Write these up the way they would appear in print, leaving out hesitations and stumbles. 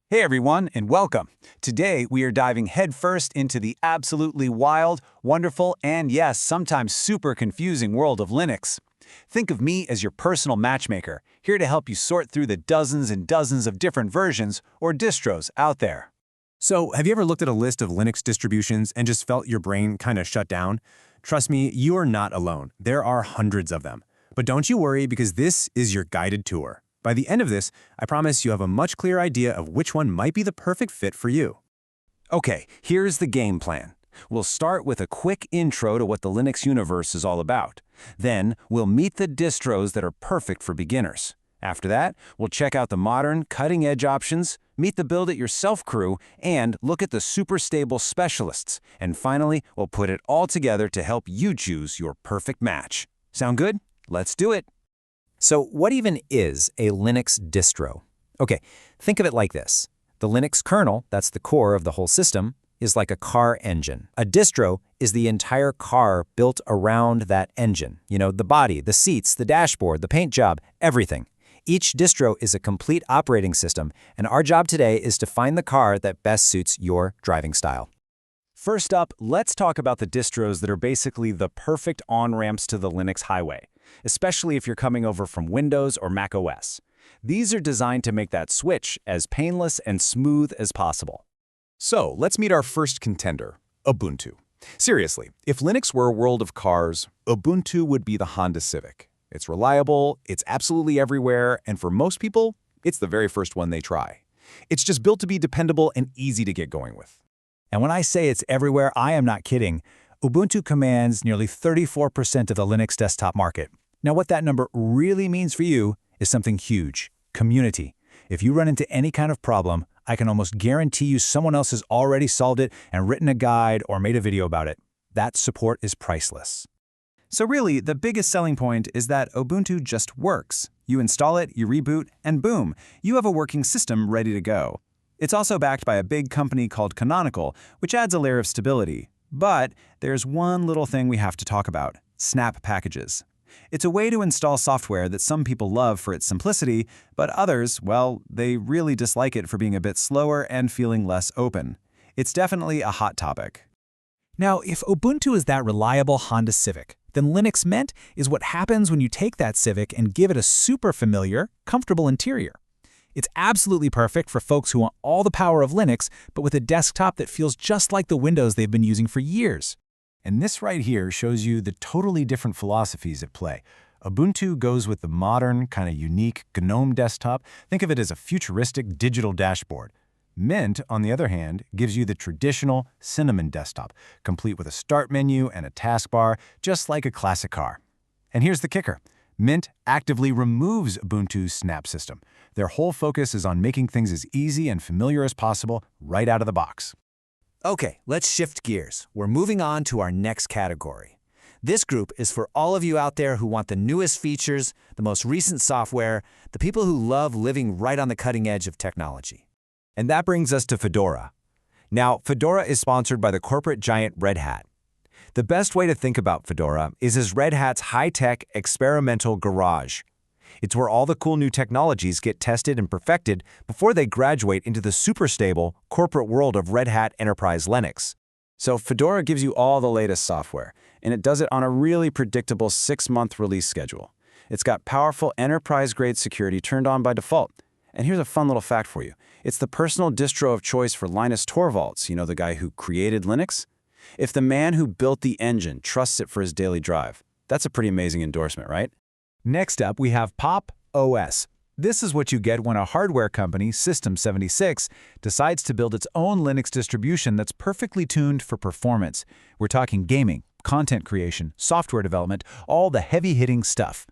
Hey everyone, and welcome. Today we are diving headfirst into the absolutely wild, wonderful, and yes, sometimes super confusing world of Linux. Think of me as your personal matchmaker, here to help you sort through the dozens and dozens of different versions or distros out there. So, have you ever looked at a list of Linux distributions and just felt your brain kind of shut down? Trust me, you are not alone. There are hundreds of them. But don't you worry, because this is your guided tour. By the end of this, I promise you have a much clearer idea of which one might be the perfect fit for you. Okay, here's the game plan. We'll start with a quick intro to what the Linux universe is all about. Then, we'll meet the distros that are perfect for beginners. After that, we'll check out the modern, cutting-edge options, meet the build-it-yourself crew, and look at the super stable specialists. And finally, we'll put it all together to help you choose your perfect match. Sound good? Let's do it! So what even is a Linux distro? Okay, think of it like this. The Linux kernel, that's the core of the whole system, is like a car engine. A distro is the entire car built around that engine. You know, the body, the seats, the dashboard, the paint job, everything. Each distro is a complete operating system, and our job today is to find the car that best suits your driving style. First up, let's talk about the distros that are basically the perfect on-ramps to the Linux highway, especially if you're coming over from Windows or Mac OS. These are designed to make that switch as painless and smooth as possible. So, let's meet our first contender, Ubuntu. Seriously, if Linux were a world of cars, Ubuntu would be the Honda Civic. It's reliable, it's absolutely everywhere, and for most people, it's the very first one they try. It's just built to be dependable and easy to get going with. And when I say it's everywhere, I am not kidding. Ubuntu commands nearly 34% of the Linux desktop market. Now, what that number really means for you is something huge: community. If you run into any kind of problem, I can almost guarantee you someone else has already solved it and written a guide or made a video about it. That support is priceless. So really, the biggest selling point is that Ubuntu just works. You install it, you reboot, and boom, you have a working system ready to go. It's also backed by a big company called Canonical, which adds a layer of stability. But there's one little thing we have to talk about: snap packages. It's a way to install software that some people love for its simplicity, but others, well, they really dislike it for being a bit slower and feeling less open. It's definitely a hot topic. Now, if Ubuntu is that reliable Honda Civic, then Linux Mint is what happens when you take that Civic and give it a super familiar, comfortable interior. It's absolutely perfect for folks who want all the power of Linux, but with a desktop that feels just like the Windows they've been using for years. And this right here shows you the totally different philosophies at play. Ubuntu goes with the modern, kind of unique GNOME desktop. Think of it as a futuristic digital dashboard. Mint, on the other hand, gives you the traditional Cinnamon desktop, complete with a start menu and a taskbar, just like a classic car. And here's the kicker: Mint actively removes Ubuntu's snap system. Their whole focus is on making things as easy and familiar as possible right out of the box. Okay, let's shift gears. We're moving on to our next category. This group is for all of you out there who want the newest features, the most recent software, the people who love living right on the cutting edge of technology. And that brings us to Fedora. Now, Fedora is sponsored by the corporate giant Red Hat. The best way to think about Fedora is as Red Hat's high-tech experimental garage. It's where all the cool new technologies get tested and perfected before they graduate into the super stable corporate world of Red Hat Enterprise Linux. So Fedora gives you all the latest software, and it does it on a really predictable 6-month release schedule. It's got powerful enterprise-grade security turned on by default. And here's a fun little fact for you. It's the personal distro of choice for Linus Torvalds, you know, the guy who created Linux. If the man who built the engine trusts it for his daily drive, that's a pretty amazing endorsement, right? Next up, we have Pop! OS. This is what you get when a hardware company, System76, decides to build its own Linux distribution that's perfectly tuned for performance. We're talking gaming, content creation, software development, all the heavy-hitting stuff.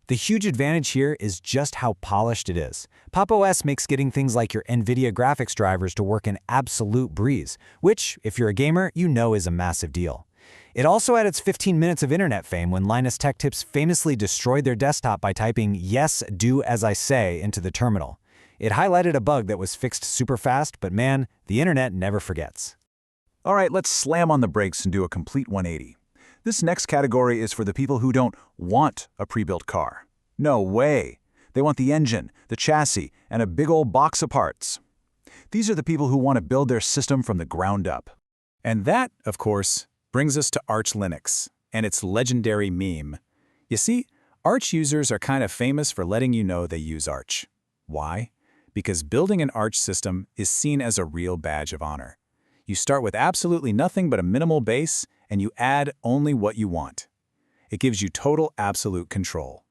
The huge advantage here is just how polished it is. Pop! OS makes getting things like your NVIDIA graphics drivers to work an absolute breeze, which, if you're a gamer, you know is a massive deal. It also had its 15 minutes of internet fame when Linus Tech Tips famously destroyed their desktop by typing "yes, do as I say" into the terminal. It highlighted a bug that was fixed super fast, but man, the internet never forgets. All right, let's slam on the brakes and do a complete 180. This next category is for the people who don't want a pre-built car. No way. They want the engine, the chassis, and a big old box of parts. These are the people who want to build their system from the ground up. And that, of course, brings us to Arch Linux and its legendary meme. You see, Arch users are kind of famous for letting you know they use Arch. Why? Because building an Arch system is seen as a real badge of honor. You start with absolutely nothing but a minimal base, and you add only what you want. It gives you total absolute control.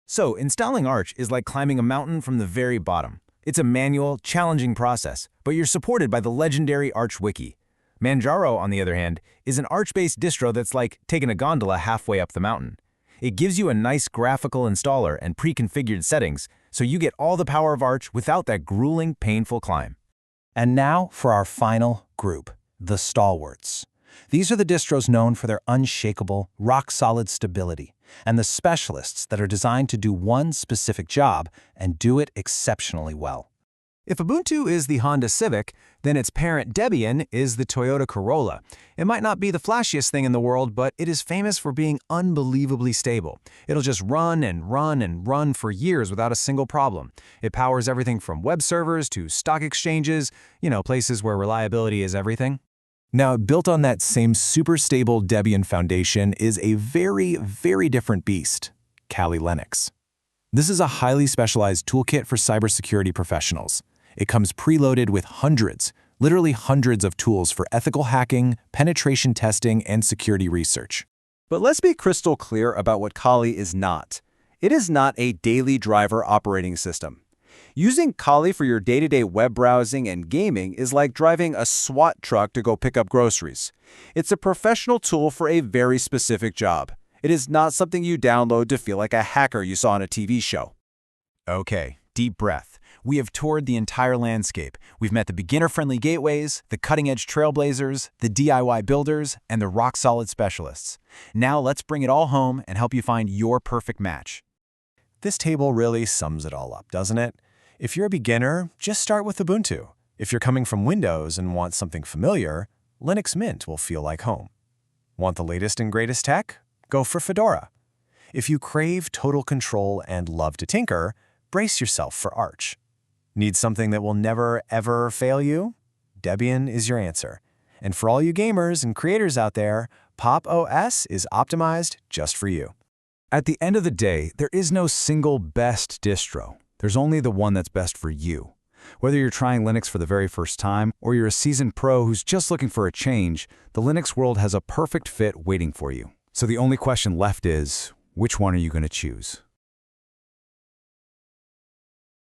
So, installing Arch is like climbing a mountain from the very bottom. It's a manual, challenging process, but you're supported by the legendary Arch Wiki. Manjaro, on the other hand, is an Arch-based distro that's like taking a gondola halfway up the mountain. It gives you a nice graphical installer and pre-configured settings, so you get all the power of Arch without that grueling, painful climb. And now for our final group, the stalwarts. These are the distros known for their unshakable, rock-solid stability, and the specialists that are designed to do one specific job and do it exceptionally well. If Ubuntu is the Honda Civic, then its parent Debian is the Toyota Corolla. It might not be the flashiest thing in the world, but it is famous for being unbelievably stable. It'll just run and run and run for years without a single problem. It powers everything from web servers to stock exchanges, places where reliability is everything. Now, built on that same super stable Debian foundation is a very, very different beast, Kali Linux. This is a highly specialized toolkit for cybersecurity professionals. It comes preloaded with literally hundreds of tools for ethical hacking, penetration testing, and security research. But let's be crystal clear about what Kali is not. It is not a daily driver operating system. Using Kali for your day-to-day web browsing and gaming is like driving a SWAT truck to go pick up groceries. It's a professional tool for a very specific job. It is not something you download to feel like a hacker you saw on a TV show. Okay, deep breath. We have toured the entire landscape. We've met the beginner-friendly gateways, the cutting-edge trailblazers, the DIY builders, and the rock-solid specialists. Now let's bring it all home and help you find your perfect match. This table really sums it all up, doesn't it? If you're a beginner, just start with Ubuntu. If you're coming from Windows and want something familiar, Linux Mint will feel like home. Want the latest and greatest tech? Go for Fedora. If you crave total control and love to tinker, brace yourself for Arch. Need something that will never, ever fail you? Debian is your answer. And for all you gamers and creators out there, Pop! OS is optimized just for you. At the end of the day, there is no single best distro. There's only the one that's best for you. Whether you're trying Linux for the very first time or you're a seasoned pro who's just looking for a change, the Linux world has a perfect fit waiting for you. So the only question left is, which one are you going to choose?